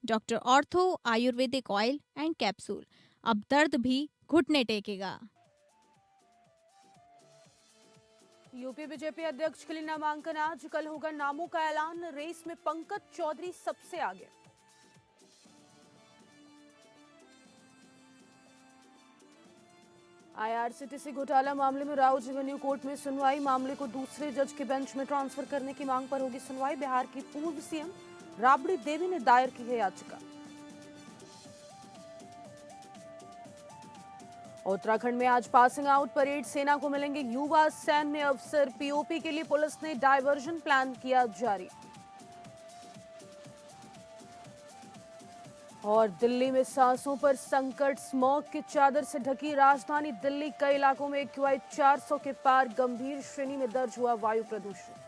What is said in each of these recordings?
Doctor ortho Ayurvedic oil and capsule. अब दर्द भी घुटने टेकेगा। यूपी बीजेपी अध्यक्ष के लिए नामांकन आज, कल होगा नामों का ऐलान। रेस में पंकज चौधरी सबसे आगे। आईआरसीटीसी घोटाला मामले में राउज एवेन्यू कोर्ट में सुनवाई। मामले को दूसरे जज के बेंच में ट्रांसफर करने की मांग पर होगी सुनवाई। बिहार की पूर्व सीएम राबड़ी देवी ने दायर की है याचिका। उत्तराखंड में आज पासिंग आउट परेड, सेना को मिलेंगे युवा सैन्य अफसर। पीओपी के लिए पुलिस ने डायवर्जन प्लान किया जारी। और दिल्ली में सांसों पर संकट, स्मॉग की चादर से ढकी राजधानी दिल्ली। कई इलाकों में एक्यूआई 400 के पार, गंभीर श्रेणी में दर्ज हुआ वायु प्रदूषण।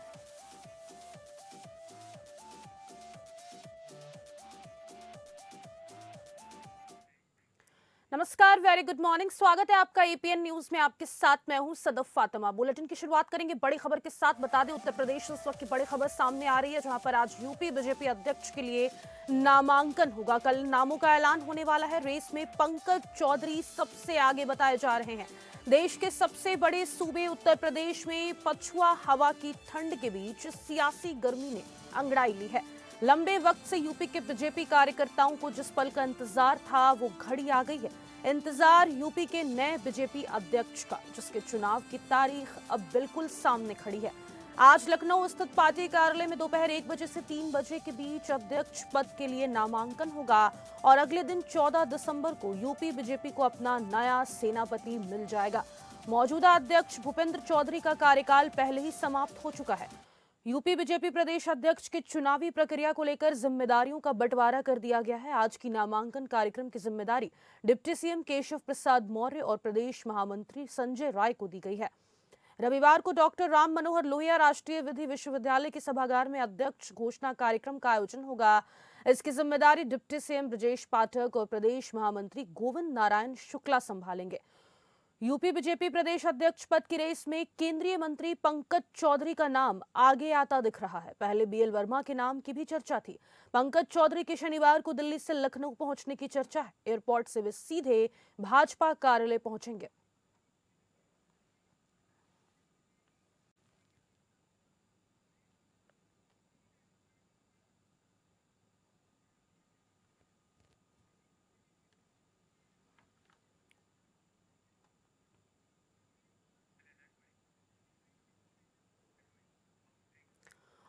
नमस्कार, वेरी गुड मॉर्निंग। स्वागत है आपका एपीएन न्यूज में। आपके साथ मैं हूं सदफ फातिमा। बुलेटिन की शुरुआत करेंगे बड़ी खबर के साथ। बता दें, उत्तर प्रदेश इस वक्त की बड़ी खबर सामने आ रही है, जहां पर आज यूपी बीजेपी अध्यक्ष के लिए नामांकन होगा। कल नामों का ऐलान होने वाला है। रेस में पंकज चौधरी सबसे आगे बताए जा रहे हैं। देश के सबसे बड़े सूबे उत्तर प्रदेश में पछुआ हवा की ठंड के बीच सियासी गर्मी ने अंगड़ाई ली है। लंबे वक्त से यूपी के बीजेपी कार्यकर्ताओं को जिस पल का इंतजार था, वो घड़ी आ गई है। इंतजार यूपी के नए बीजेपी अध्यक्ष का, जिसके चुनाव की तारीख अब बिल्कुल सामने खड़ी है। आज लखनऊ स्थित पार्टी कार्यालय में दोपहर 1 बजे से 3 बजे के बीच अध्यक्ष पद के लिए नामांकन होगा और अगले दिन 14 दिसंबर को यूपी बीजेपी को अपना नया सेनापति मिल जाएगा। मौजूदा अध्यक्ष भूपेंद्र चौधरी का कार्यकाल पहले ही समाप्त हो चुका है। यूपी बीजेपी प्रदेश अध्यक्ष की चुनावी प्रक्रिया को लेकर जिम्मेदारियों का बंटवारा कर दिया गया है। आज की नामांकन कार्यक्रम की जिम्मेदारी डिप्टी सीएम केशव प्रसाद मौर्य और प्रदेश महामंत्री संजय राय को दी गई है। रविवार को डॉक्टर राम मनोहर लोहिया राष्ट्रीय विधि विश्वविद्यालय के सभागार में अध्यक्ष घोषणा कार्यक्रम का आयोजन होगा। इसकी जिम्मेदारी डिप्टी सीएम ब्रजेश पाठक और प्रदेश महामंत्री गोविंद नारायण शुक्ला संभालेंगे। यूपी बीजेपी प्रदेश अध्यक्ष पद की रेस में केंद्रीय मंत्री पंकज चौधरी का नाम आगे आता दिख रहा है। पहले बीएल वर्मा के नाम की भी चर्चा थी। पंकज चौधरी के शनिवार को दिल्ली से लखनऊ पहुंचने की चर्चा है। एयरपोर्ट से वे सीधे भाजपा कार्यालय पहुंचेंगे।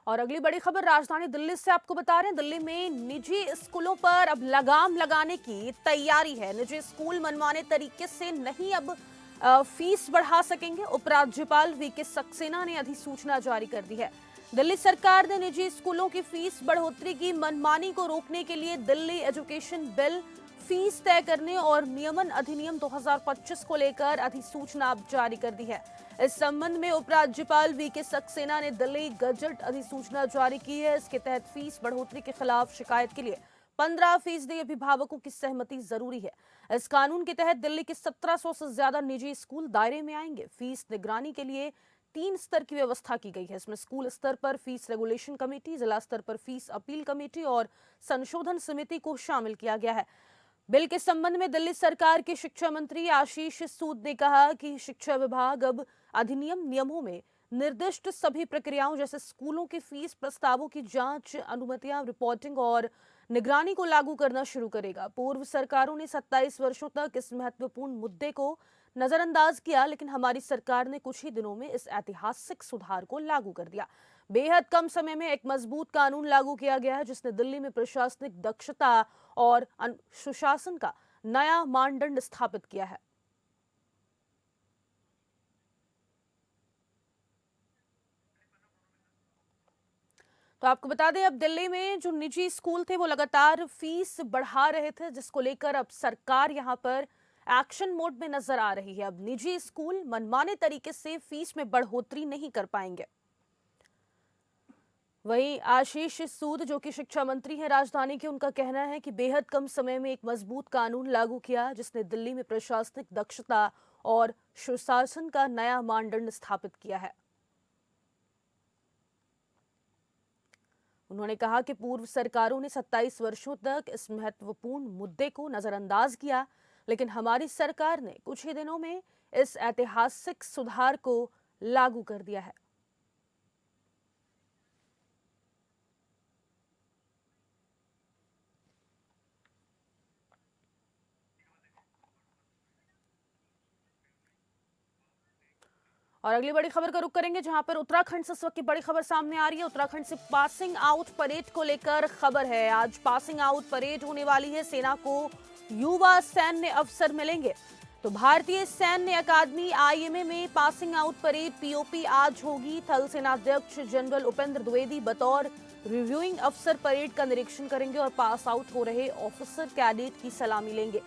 और अगली बड़ी खबर राजधानी दिल्ली से आपको बता रहे हैं। दिल्ली में निजी स्कूलों पर अब लगाम लगाने की तैयारी है। निजी स्कूल मनमाने तरीके से नहीं अब फीस बढ़ा सकेंगे। उपराज्यपाल वीके सक्सेना ने अधिसूचना जारी कर दी है। दिल्ली सरकार ने निजी स्कूलों की फीस बढ़ोतरी की मनमानी को रोकने के लिए दिल्ली एजुकेशन बिल, फीस तय करने और नियमन अधिनियम 2025 को लेकर अधिसूचना जारी कर दी है। इस संबंध में उपराज्यपाल वीके सक्सेना ने दिल्ली गजट अधिसूचना जारी की है। इसके तहत फीस बढ़ोतरी के खिलाफ शिकायत के लिए 15% अभिभावकों की सहमति जरूरी है। इस कानून के तहत दिल्ली के 1700 से ज्यादा निजी स्कूल दायरे में आएंगे। फीस निगरानी के लिए 3 स्तर की व्यवस्था की गई है। इसमें स्कूल स्तर पर फीस रेगुलेशन कमेटी, जिला स्तर पर फीस अपील कमेटी और संशोधन समिति को शामिल किया गया है। बिल के संबंध में दिल्ली सरकार के शिक्षा मंत्री आशीष सूद ने कहा कि शिक्षा विभाग अब अधिनियम नियमों में निर्दिष्ट सभी प्रक्रियाओं जैसे स्कूलों के फीस प्रस्तावों की जांच, अनुमतियां, रिपोर्टिंग और निगरानी को लागू करना शुरू करेगा। पूर्व सरकारों ने 27 वर्षों तक इस महत्वपूर्ण मुद्दे को नजरअंदाज किया, लेकिन हमारी सरकार ने कुछ ही दिनों में इस ऐतिहासिक सुधार को लागू कर दिया। बेहद कम समय में एक मजबूत कानून लागू किया गया है, जिसने दिल्ली में प्रशासनिक दक्षता और सुशासन का नया मानदंड स्थापित किया है। तो आपको बता दें, अब दिल्ली में जो निजी स्कूल थे वो लगातार फीस बढ़ा रहे थे, जिसको लेकर अब सरकार यहां पर एक्शन मोड में नजर आ रही है। अब निजी स्कूल मनमाने तरीके से फीस में बढ़ोतरी नहीं कर पाएंगे। वहीं आशीष सूद, जो कि शिक्षा मंत्री हैं राजधानी के, उनका कहना है कि बेहद कम समय में एक मजबूत कानून लागू किया, जिसने दिल्ली में प्रशासनिक दक्षता और सुशासन का नया मानदंड स्थापित किया है। उन्होंने कहा कि पूर्व सरकारों ने 27 वर्षों तक इस महत्वपूर्ण मुद्दे को नजरअंदाज किया, लेकिन हमारी सरकार ने कुछ ही दिनों में इस ऐतिहासिक सुधार को लागू कर दिया है। और अगली बड़ी खबर का रुख करेंगे, जहां पर उत्तराखंड से इस वक्त की बड़ी खबर सामने आ रही है। उत्तराखंड से पासिंग आउट परेड को लेकर खबर है। आज पासिंग आउट परेड होने वाली है। सेना को युवा सैन्य अफसर मिलेंगे। तो भारतीय सैन्य अकादमी आईएमए में पासिंग आउट परेड पीओपी आज होगी। थल सेनाध्यक्ष जनरल उपेंद्र द्विवेदी बतौर रिव्यूइंग अफसर परेड का निरीक्षण करेंगे और पास आउट हो रहे ऑफिसर कैडेट की सलामी लेंगे।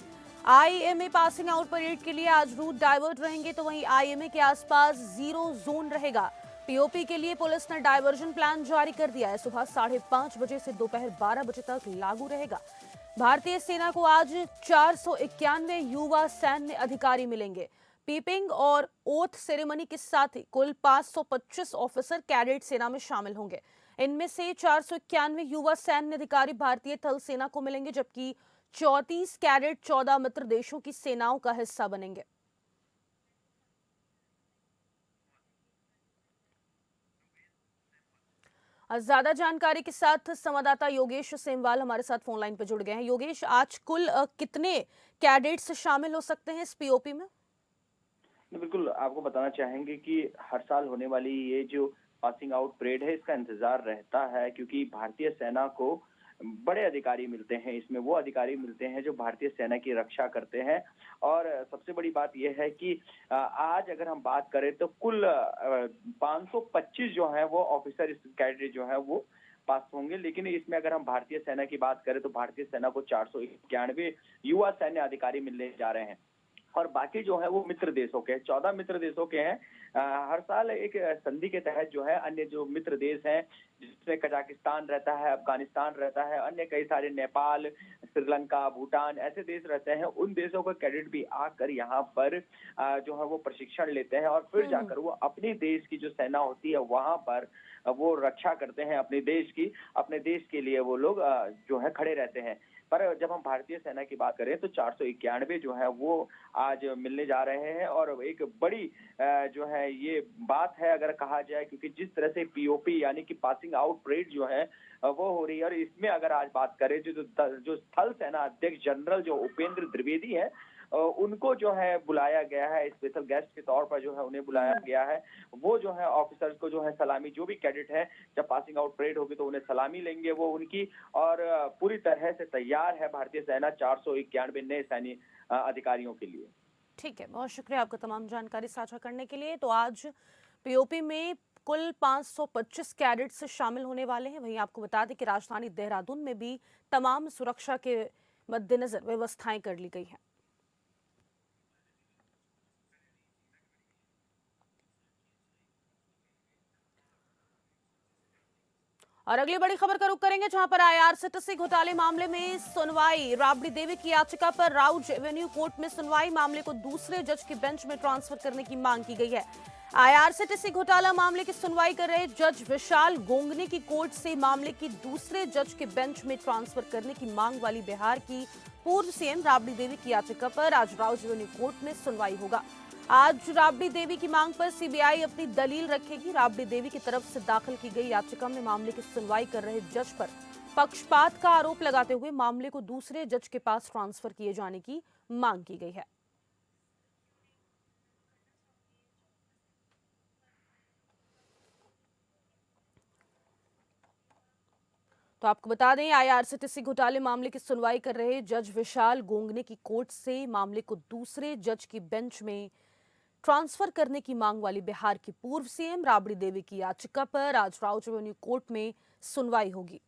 आईएमए पासिंग आउट परेड के लिए आज रूट डाइवर्ट रहेंगे, तो वहीं आईएमए के आसपास जीरो जोन रहेगा। पीओपी के लिए पुलिस ने डाइवर्जन प्लान जारी कर दिया है। सुबह 5:30 बजे से दोपहर 12 बजे तक लागू रहेगा। भारतीय सेना को आज 491 युवा सैन्य अधिकारी मिलेंगे। पीपिंग और ओथ सेरेमनी के साथ ही कुल 525 ऑफिसर कैडेट सेना में शामिल होंगे। इनमें से 491 युवा सैन्य अधिकारी भारतीय थल सेना को मिलेंगे, जबकि 34 कैडेट 14 मित्र देशों की सेनाओं का हिस्सा बनेंगे। ज्यादा जानकारी के साथ संवाददाता योगेश सेमवाल हमारे साथ फोन लाइन पर जुड़ गए हैं। योगेश, आज कुल कितने कैडेट्स शामिल हो सकते हैं इस पीओपी में? बिल्कुल, आपको बताना चाहेंगे कि हर साल होने वाली ये जो पासिंग आउट परेड है, इसका इंतजार रहता है, क्योंकि भारतीय सेना को बड़े अधिकारी मिलते हैं। इसमें वो अधिकारी मिलते हैं जो भारतीय सेना की रक्षा करते हैं। और सबसे बड़ी बात यह है कि आज अगर हम बात करें तो कुल 525 जो है वो ऑफिसर, इस कैडेट जो है वो पास होंगे। लेकिन इसमें अगर हम भारतीय सेना की बात करें तो भारतीय सेना को 491 युवा सैन्य अधिकारी मिलने जा रहे हैं। और बाकी जो है वो मित्र देशों के 14 मित्र देशों के हैं। हर साल एक संधि के तहत जो है अन्य जो मित्र देश हैं, जिसमें कजाकिस्तान रहता है, अफगानिस्तान रहता है, अन्य कई सारे नेपाल, श्रीलंका, भूटान ऐसे देश रहते हैं। उन देशों के कैडेट भी आकर यहाँ पर जो है वो प्रशिक्षण लेते हैं और फिर जाकर वो अपने देश की जो सेना होती है वहां पर वो रक्षा करते हैं अपने देश की। अपने देश के लिए वो लोग जो है खड़े रहते हैं। पर जब हम भारतीय सेना की बात करें तो 491 जो है वो आज मिलने जा रहे हैं। और एक बड़ी जो है ये बात है अगर कहा जाए, क्योंकि जिस तरह से पीओपी यानी कि पासिंग आउट परेड जो है वो हो रही है। और इसमें अगर आज बात करें जो थल सेना अध्यक्ष जनरल जो उपेंद्र द्विवेदी है, उनको जो है बुलाया गया है, स्पेशल गेस्ट के तौर पर जो है उन्हें बुलाया गया है। वो जो है ऑफिसर्स को जो है सलामी, जो भी कैडेट है जब पासिंग आउट परेड होगी तो उन्हें सलामी लेंगे वो उनकी। और पूरी तरह से तैयार है भारतीय सेना 491 नए सैन्य अधिकारियों के लिए। ठीक है, बहुत शुक्रिया आपका तमाम जानकारी साझा करने के लिए। तो आज पीओपी में कुल 525 कैडेट्स शामिल होने वाले हैं। वहीं आपको बता दें कि राजधानी देहरादून में भी तमाम सुरक्षा के मद्देनजर व्यवस्थाएं कर ली गई हैं। और अगली बड़ी खबर का रुख करेंगे, जहां पर आईआरसीटीसी घोटाले मामले में सुनवाई। राबड़ी देवी की याचिका पर राउज एवेन्यू कोर्ट में सुनवाई। मामले को दूसरे जज की बेंच में ट्रांसफर करने की मांग की गई है। आईआरसीटीसी घोटाला मामले की सुनवाई कर रहे जज विशाल गोंगने की कोर्ट से मामले की दूसरे जज के बेंच में ट्रांसफर करने की मांग वाली बिहार की पूर्व सीएम राबड़ी देवी की याचिका पर आज राउज एवेन्यू कोर्ट में सुनवाई होगा। आज राबड़ी देवी की मांग पर सीबीआई अपनी दलील रखेगी। राबड़ी देवी की तरफ से दाखिल की गई याचिका में मामले की सुनवाई कर रहे जज पर पक्षपात का आरोप लगाते हुए मामले को दूसरे जज के पास ट्रांसफर किए जाने की मांग की गई है। तो आपको बता दें, आईआरसीटीसी घोटाले मामले की सुनवाई कर रहे जज विशाल गोंगने की कोर्ट से मामले को दूसरे जज की बेंच में ट्रांसफर करने की मांग वाली बिहार की पूर्व सीएम राबड़ी देवी की याचिका पर आज राउज एवेन्यू कोर्ट में सुनवाई होगी।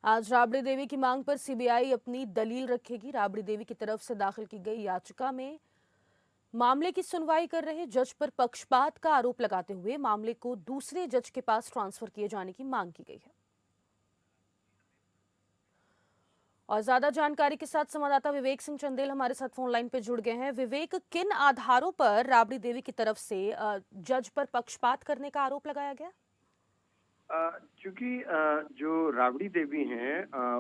आज राबड़ी देवी की मांग पर सीबीआई अपनी दलील रखेगी। राबड़ी देवी की तरफ से दाखिल की गई याचिका में मामले की सुनवाई कर रहे जज पर पक्षपात का आरोप लगाते हुए मामले को दूसरे जज के पास ट्रांसफर किए जाने की मांग की गई है। और ज्यादा जानकारी के साथ संवाददाता विवेक सिंह चंदेल हमारे साथ फोन लाइन पे जुड़ गए हैं। विवेक, किन आधारों पर राबड़ी देवी की तरफ से जज पर पक्षपात करने का आरोप लगाया गया? चूंकि जो राबड़ी देवी हैं,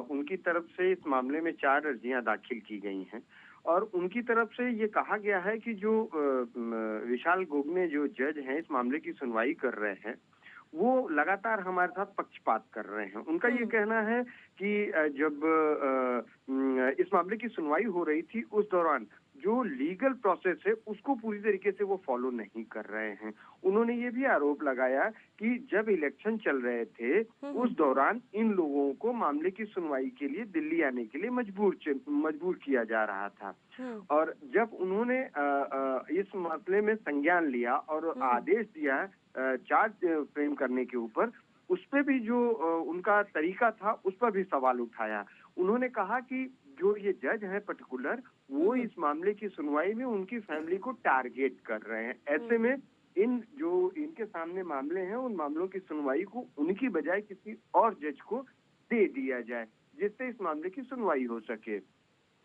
उनकी तरफ से इस मामले में 4 अर्जियां दाखिल की गई हैं और उनकी तरफ से ये कहा गया है कि जो विशाल गोगने जो जज हैं इस मामले की सुनवाई कर रहे हैं, वो लगातार हमारे साथ पक्षपात कर रहे हैं। उनका ये कहना है कि जब इस मामले की सुनवाई हो रही थी उस दौरान जो लीगल प्रोसेस है उसको पूरी तरीके से वो फॉलो नहीं कर रहे हैं। उन्होंने ये भी आरोप लगाया कि जब इलेक्शन चल रहे थे उस दौरान इन लोगों को मामले की सुनवाई के लिए दिल्ली आने के लिए मजबूर किया जा रहा था। और जब उन्होंने इस मसले में संज्ञान लिया और आदेश दिया चार्ज फ्रेम करने के ऊपर, उस पे भी जो उनका तरीका था उस पर भी सवाल उठाया। उन्होंने कहा कि जो ये जज है पर्टिकुलर, वो इस मामले की सुनवाई में उनकी फैमिली को टारगेट कर रहे हैं। ऐसे में इनके सामने मामले हैं उन मामलों की सुनवाई को उनकी बजाय किसी और जज को दे दिया जाए जिससे इस मामले की सुनवाई हो सके।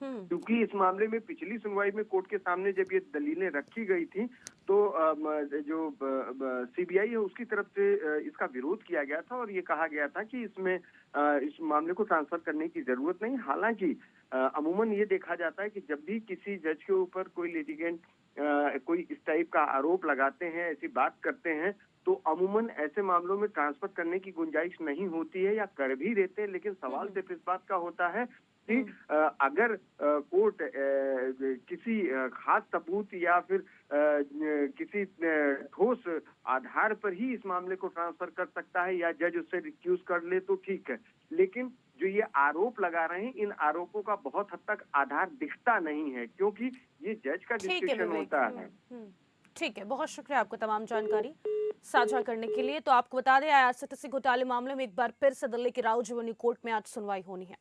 क्योंकि इस मामले में पिछली सुनवाई में कोर्ट के सामने जब ये दलीलें रखी गई थी तो जो सीबीआई है उसकी तरफ से इसका विरोध किया गया था और ये कहा गया था कि इसमें इस मामले को ट्रांसफर करने की जरूरत नहीं। हालांकि अमूमन ये देखा जाता है कि जब भी किसी जज के ऊपर कोई लिटिगेंट कोई इस टाइप का आरोप लगाते हैं, ऐसी बात करते हैं, तो अमूमन ऐसे मामलों में ट्रांसफर करने की गुंजाइश नहीं होती है या कर भी देते हैं। लेकिन सवाल सिर्फ इस बात का होता है कि अगर कोर्ट किसी खास सबूत या फिर किसी ठोस आधार पर ही इस मामले को ट्रांसफर कर सकता है या जज उससे रिक्यूज कर ले तो ठीक है, लेकिन जो ये आरोप लगा रहे हैं इन आरोपों का बहुत हद तक आधार दिखता नहीं है क्योंकि ये जज का डिस्क्रिप्शन होता है। ठीक है, बहुत शुक्रिया आपको तमाम जानकारी साझा करने के लिए। तो आपको बता दें IRCTC घोटाले मामले में एक बार फिर से दिल्ली की राउज रेवेन्यू कोर्ट में आज सुनवाई होनी है।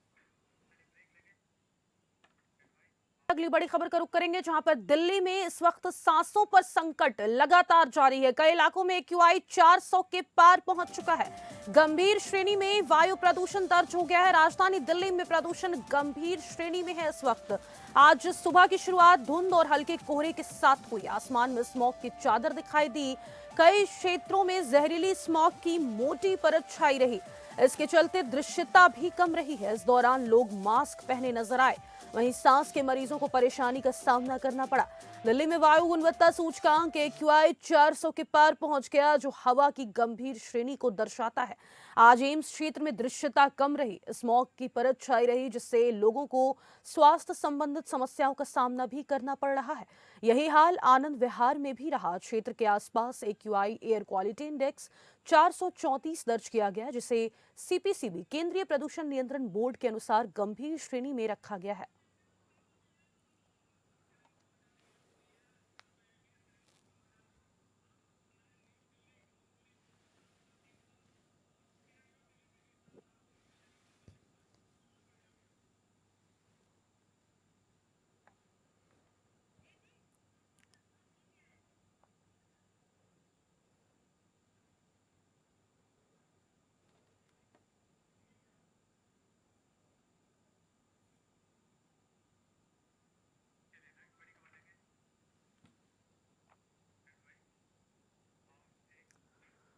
अगली बड़ी खबर का रुख करेंगे जहां पर दिल्ली में इस वक्त सांसों पर संकट लगातार जारी है। कई इलाकों में AQI 400 के पार पहुंच चुका है। गंभीर श्रेणी में वायु प्रदूषण दर्ज हो गया है। राजधानी दिल्ली में प्रदूषण गंभीर श्रेणी में है इस वक्त। आज सुबह की शुरुआत धुंध और हल्के कोहरे के साथ हुई। आसमान में स्मॉग की चादर दिखाई दी। कई क्षेत्रों में जहरीली स्मॉग की मोटी परत छाई रही। इसके चलते दृश्यता भी कम रही है। इस दौरान लोग मास्क पहने नजर आए। वहीं सांस के मरीजों को परेशानी का सामना करना पड़ा। दिल्ली में वायु गुणवत्ता सूचकांक AQI 400 के पार पहुंच गया, जो हवा की गंभीर श्रेणी को दर्शाता है। आज एम्स क्षेत्र में दृश्यता कम रही। स्मॉग की परत छाई रही, जिससे लोगों को स्वास्थ्य संबंधित समस्याओं का सामना भी करना पड़ रहा है। यही हाल आनंद विहार में भी रहा। क्षेत्र के आसपास AQI एयर क्वालिटी इंडेक्स 434 दर्ज किया गया, जिसे CPCB केंद्रीय प्रदूषण नियंत्रण बोर्ड के अनुसार गंभीर श्रेणी में रखा गया है।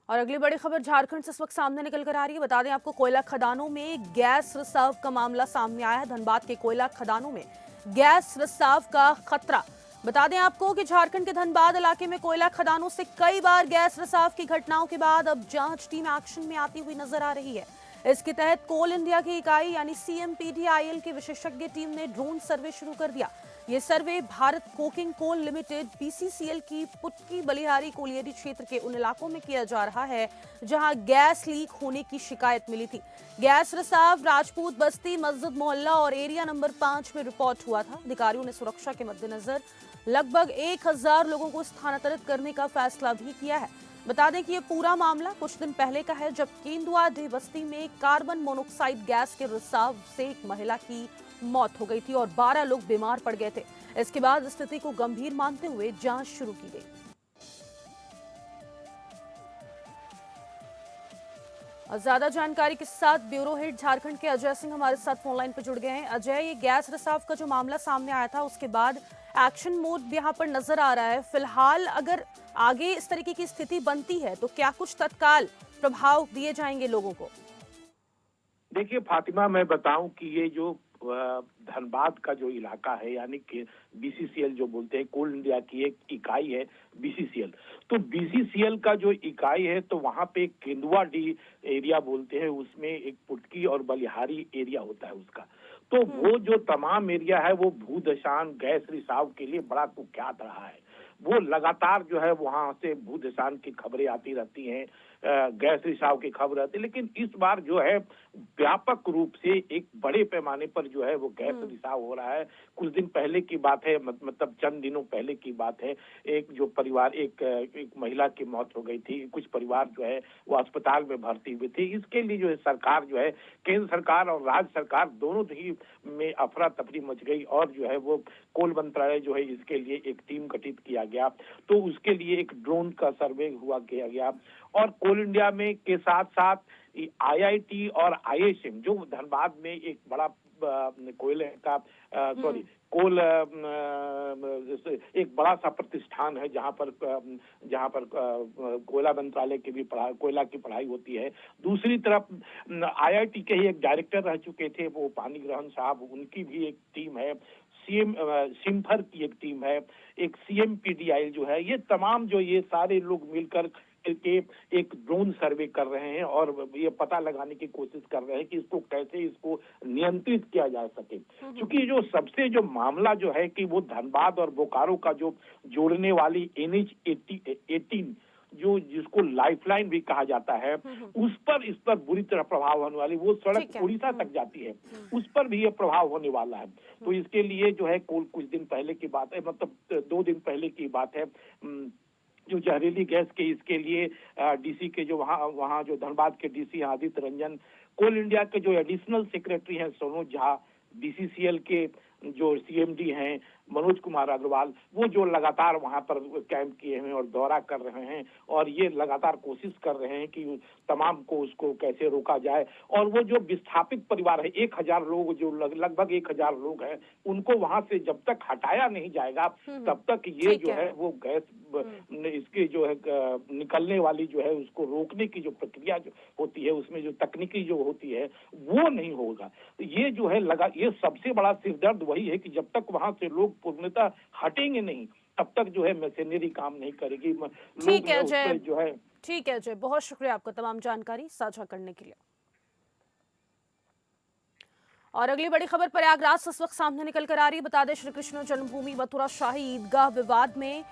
और अगली बड़ी खबर झारखंड से इस वक्त सामने निकल कर आ रही है। बता दें आपको, कोयला खदानों में गैस रिसाव का मामला सामने आया है। धनबाद के कोयला खदानों में गैस रिसाव का खतरा। बता दें आपको कि झारखंड के धनबाद इलाके में कोयला खदानों से कई बार गैस रिसाव की घटनाओं के बाद अब जांच टीम एक्शन में आती हुई नजर आ रही है। इसके तहत कोल इंडिया की इकाई यानी CMPDIL की विशेषज्ञ टीम ने ड्रोन सर्वे शुरू कर दिया। ये survey Bharat coking coal limited BCCL की पुटकी बलिहारी कोलियरी क्षेत्र के उन इलाकों में किया जा रहा है जहां गैस लीक होने की शिकायत मिली थी। गैस रिसाव राजपूत बस्ती, मस्जिद मोहल्ला और एरिया नंबर 5 में रिपोर्ट हुआ था। अधिकारियों ने सुरक्षा के मद्देनजर लगभग 1000 लोगों को स्थानांतरित करने का फैसला भी किया है। बता दें कि ये पूरा मामला कुछ दिन पहले का है, जब केंदुआ डी बस्ती में कार्बन मोनोक्साइड गैस के रिसाव से एक महिला की मौत हो गई थी और 12 लोग बीमार पड़ गए थे। इसके बाद स्थिति को गंभीर मानते हुए जांच शुरू की गई। और ज्यादा जानकारी के साथ ब्यूरो हेड झारखंड के अजय सिंह हमारे साथ फोन लाइन पर जुड़ गए हैं। अजय, ये गैस रिसाव का जो मामला सामने आया था उसके बाद एक्शन मोड यहाँ पर नजर आ रहा है। फिलहाल अगर आगे इस तरीके की स्थिति बनती है तो क्या कुछ तत्काल प्रभाव दिए जाएंगे लोगों को? देखिए फातिमा, मैं बताऊं कि ये जो धनबाद का जो इलाका है, यानी कि बीसीसीएल जो बोलते हैं, कोल इंडिया की एक इकाई है बीसीसीएल। तो बीसीसीएल का जो इकाई है, तो वहां पे केंदुआ डी एरिया बोलते हैं, उसमें एक पुटकी और बलिहारी एरिया होता है उसका। तो वो जो तमाम एरिया है वो भूदशान गैस रिसाव के लिए बड़ा कुख्यात रहा है। वो लगातार जो है वहां से भूदशान की खबरें आती रहती हैं, गैस रिसाव की खबर आती है। लेकिन इस बार जो है व्यापक रूप से एक बड़े पैमाने पर जो है वो गैस रिसाव हो रहा है। कुछ दिन पहले की बात है, मतलब चंद दिनों पहले की बात है, एक जो परिवार, एक महिला की मौत हो गई थी। कुछ परिवार जो है वो अस्पताल में भर्ती हुए थे। इसके लिए जो है सरकार जो है, केंद्र सरकार और राज्य सरकार दोनों ही में अफरा तफरी मच गई और जो है वो कोल मंत्रालय जो है इसके लिए एक टीम गठित किया गया। तो उसके लिए एक ड्रोन का सर्वे हुआ किया गया और कोल इंडिया में के साथ साथ आईआईटी और आईएसएम, जो धनबाद में एक बड़ा कोयले का कोल एक बड़ा सा प्रतिष्ठान है जहां पर कोयला मंत्रालय की भी कोयला की पढ़ाई होती है। दूसरी तरफ आईआईटी के ही एक डायरेक्टर रह चुके थे वो पानी ग्रहण साहब, उनकी भी एक टीम है। सीएम सिम्फर की एक टीम है, एक सीएमपीडीआई जो है, ये तमाम जो ये सारे लोग मिलकर के एक ड्रोन सर्वे कर रहे हैं और ये पता लगाने की कोशिश कर रहे हैं कि इसको कैसे इसको नियंत्रित किया जा सके। क्योंकि जो सबसे जो मामला जो है कि वो धनबाद और बोकारो का जो जोड़ने वाली NH 18 जो जिसको लाइफलाइन भी कहा जाता है, इस पर बुरी तरह प्रभाव होने वाली, वो सड़क उड़ीसा तक जाती है, उस पर भी ये प्रभाव होने वाला है। तो इसके लिए जो है कुछ दिन पहले की बात है, मतलब 2 दिन पहले की बात है, जो जहरीली गैस के इसके लिए डीसी के जो वहाँ जो धनबाद के डीसी आदित्य रंजन, कोल इंडिया के जो एडिशनल सेक्रेटरी हैं सोनू झा, बीसीसीएल के जो सीएमडी हैं मनोज कुमार अग्रवाल, वो जो लगातार वहां पर कैंप किए हैं और दौरा कर रहे हैं और ये लगातार कोशिश कर रहे हैं कि तमाम को उसको कैसे रोका जाए। और वो जो विस्थापित परिवार है, 1000 लोग, जो लगभग 1000 लोग हैं, उनको वहां से जब तक हटाया नहीं जाएगा तब तक ये जो है वो गैस इसके जो है निकलने वाली जो है उसको रोकने की जो प्रक्रिया जो होती है, उसमें जो तकनीकी जो होती है वो नहीं होगा। तो ये जो है ये सबसे बड़ा सिरदर्द वही है कि जब तक वहां से लोग पूर्णतः हटेंगे नहीं तब तक जो है मशीनरी काम नहीं करेगी। ठीक है जय, जो है ठीक है जय, बहुत शुक्रिया आपका तमाम जानकारी साझा करने के लिए। और अगली बड़ी खबर प्रयागराज से इस वक्त सामने निकल कर आ रही है। बता दें, श्री कृष्ण जन्मभूमि मथुरा शाही ईदगाह विवाद में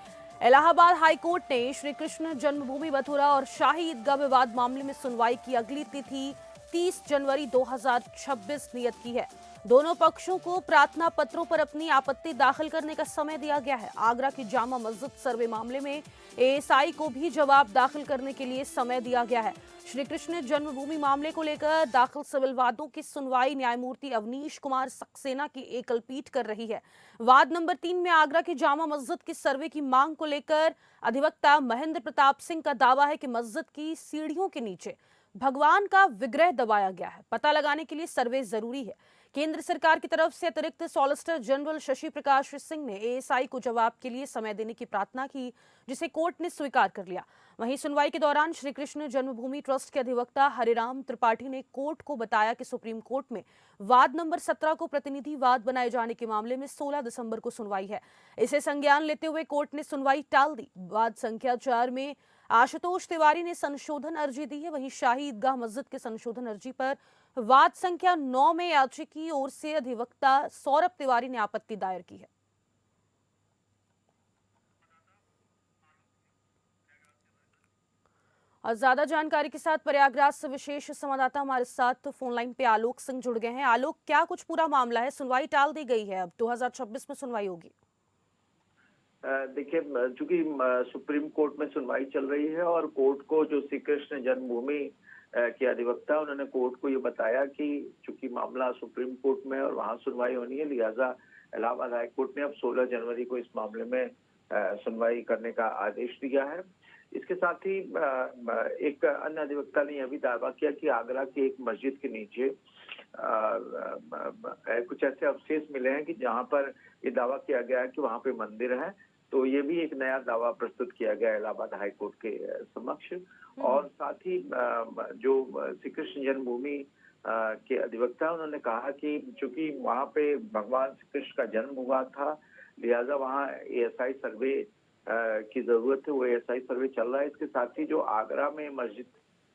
इलाहाबाद हाईकोर्ट ने श्री कृष्ण जन्मभूमि मथुरा और शाही ईदगाह विवाद मामले में सुनवाई की अगली तिथि 30 जनवरी 2026 नियत की है। दोनों पक्षों को प्रार्थना पत्रों पर अपनी आपत्ति दाखिल करने का समय दिया गया है। आगरा की जामा मस्जिद सर्वे मामले में एएसआई को भी जवाब दाखिल करने के लिए समय दिया गया है। श्री कृष्ण जन्मभूमि मामले को लेकर दाखिल सिविल वादों की सुनवाई न्यायमूर्ति अवनीश कुमार सक्सेना की एकल पीठ कर रही है। वाद नंबर 3 में आगरा की जामा मस्जिद की सर्वे की मांग को लेकर अधिवक्ता महेंद्र प्रताप सिंह का दावा है कि मस्जिद की सीढ़ियों के नीचे भगवान का विग्रह दबाया गया है। पता लगाने के लिए सर्वे जरूरी है। केंद्र सरकार की तरफ से अतिरिक्त सॉलिसिटर जनरल शशि प्रकाश सिंह ने एएसआई को जवाब के लिए समय देने की प्रार्थना की, जिसे कोर्ट ने स्वीकार कर लिया। वहीं सुनवाई के दौरान श्री कृष्ण जन्मभूमि ट्रस्ट के अधिवक्ता हरिराम त्रिपाठी ने कोर्ट को बताया कि सुप्रीम कोर्ट में वाद नंबर 17 को प्रतिनिधि वाद बनाए जाने के मामले में 16 दिसंबर को सुनवाई है। इसे संज्ञान लेते हुए कोर्ट ने सुनवाई टाल दी। वाद संख्या 4 में आशुतोष तिवारी ने संशोधन अर्जी दी है। वहीं शाही ईदगाह मस्जिद के संशोधन अर्जी पर वाद संख्या 9 में याचिका की ओर से अधिवक्ता सौरभ तिवारी ने आपत्ति दायर की है। और ज्यादा जानकारी के साथ प्रयागराज से विशेष संवाददाता हमारे साथ फोन लाइन पे आलोक सिंह जुड़ गए हैं। आलोक, क्या कुछ पूरा मामला है? सुनवाई टाल दी गई है, अब 2026 में सुनवाई होगी। देखिए, चूंकि सुप्रीम कोर्ट में सुनवाई चल रही है और कोर्ट को जो श्री कृष्ण जन्मभूमि के अधिवक्ता, उन्होंने कोर्ट को ये बताया कि चूंकि मामला सुप्रीम कोर्ट में और वहां सुनवाई होनी है, लिहाजा इलाहाबाद हाई कोर्ट ने अब 16 जनवरी को इस मामले में सुनवाई करने का आदेश दिया है। इसके साथ ही एक अन्य अधिवक्ता ने यह भी दावा किया कि आगरा की एक मस्जिद के नीचे कुछ ऐसे अवशेष मिले हैं कि जहां पर ये दावा किया गया है कि वहां पे मंदिर है। तो ये भी एक नया दावा प्रस्तुत किया गया इलाहाबाद हाईकोर्ट के समक्ष। और साथ ही जो श्री कृष्ण जन्मभूमि के अधिवक्ता उन्होंने कहा कि चूंकि वहां पे भगवान श्री कृष्ण का जन्म हुआ था, लिहाजा वहाँ एएसआई सर्वे की जरूरत है। वो एएसआई सर्वे चल रहा है। इसके साथ ही जो आगरा में मस्जिद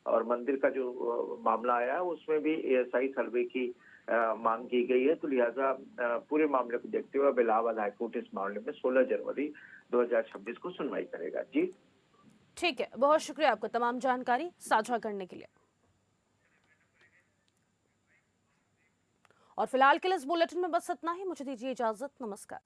और मंदिर का जो मामला आया है उसमें भी एएसआई सर्वे की मांग की गई है। तो लिहाजा पूरे मामले को देखते हुए अब इलाहाबाद हाईकोर्ट इस मामले में 16 जनवरी 2026 को सुनवाई करेगा। जी ठीक है, बहुत शुक्रिया आपका तमाम जानकारी साझा करने के लिए। और फिलहाल के लिए इस बुलेटिन में बस इतना ही। मुझे दीजिए इजाजत। नमस्कार।